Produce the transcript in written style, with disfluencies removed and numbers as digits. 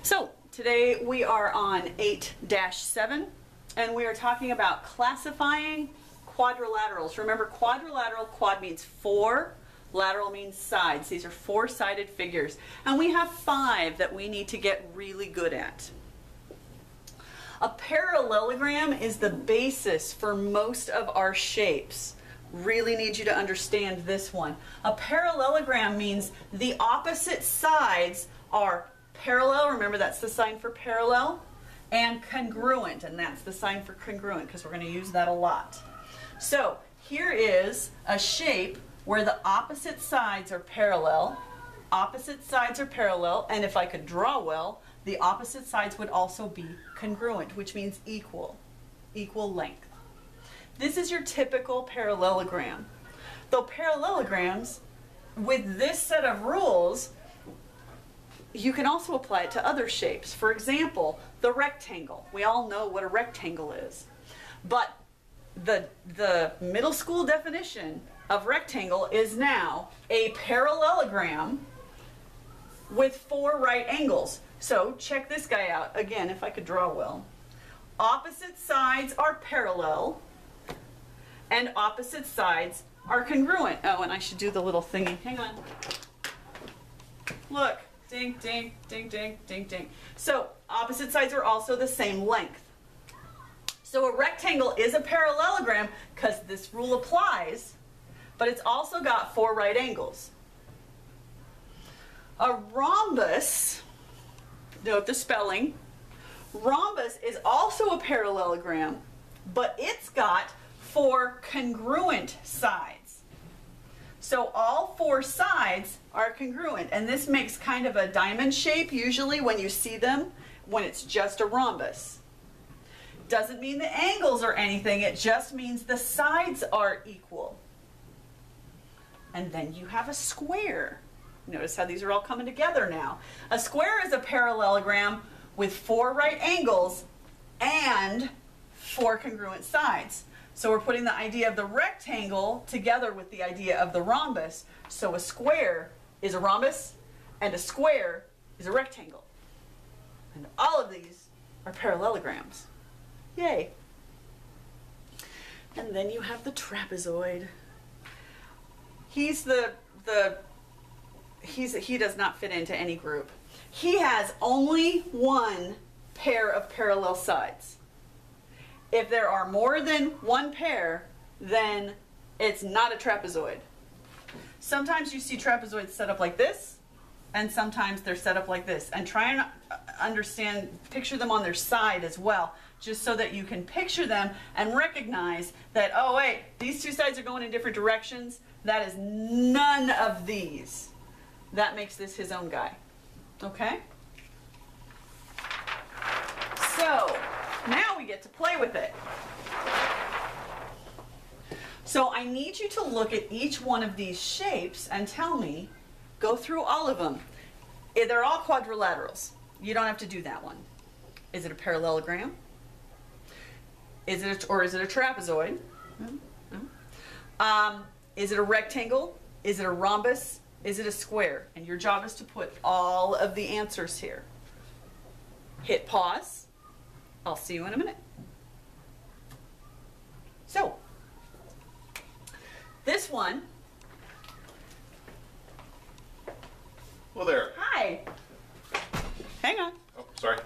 So today we are on 8-7 and we are talking about classifying quadrilaterals. Remember, quadrilateral, quad means four, lateral means sides. These are four-sided figures, and we have 5 that we need to get really good at. A parallelogram is the basis for most of our shapes. Really need you to understand this one. A parallelogram means the opposite sides are parallel, remember that's the sign for parallel, and congruent, and that's the sign for congruent because we're going to use that a lot. So here is a shape where the opposite sides are parallel, and if I could draw well, the opposite sides would also be congruent, which means equal length. This is your typical parallelogram. Though parallelograms, with this set of rules, you can also apply it to other shapes. For example, the rectangle. We all know what a rectangle is. But the middle school definition of rectangle is now a parallelogram with 4 right angles. So check this guy out. Again, if I could draw well. Opposite sides are parallel and opposite sides are congruent. Oh, and I should do the little thingy. Hang on. Look. Ding, ding, ding, ding, ding, ding. So opposite sides are also the same length. So a rectangle is a parallelogram because this rule applies, but it's also got 4 right angles. A rhombus, note the spelling, rhombus is also a parallelogram, but it's got 4 congruent sides. So all 4 sides are congruent, and this makes kind of a diamond shape usually when you see them, when it's just a rhombus. Doesn't mean the angles or anything, it just means the sides are equal. And then you have a square. Notice how these are all coming together now. A square is a parallelogram with 4 right angles and 4 congruent sides. So we're putting the idea of the rectangle together with the idea of the rhombus. So a square is a rhombus and a square is a rectangle. And all of these are parallelograms. Yay. And then you have the trapezoid. He does not fit into any group. He has only 1 pair of parallel sides. If there are more than 1 pair, then it's not a trapezoid. Sometimes you see trapezoids set up like this, and sometimes they're set up like this. And try and understand, picture them on their side as well, just so that you can picture them and recognize that, oh wait, these 2 sides are going in different directions. That is none of these. That makes this his own guy. Okay? So, now we get to play with it. So I need you to look at each one of these shapes and tell me, go through all of them. They're all quadrilaterals. You don't have to do that one. Is it a parallelogram? Is it a trapezoid? Is it a rectangle? Is it a rhombus? Is it a square? And your job is to put all of the answers here. Hit pause. I'll see you in a minute. So, this one. Well, there. Hi. Hang on. Oh, sorry. No.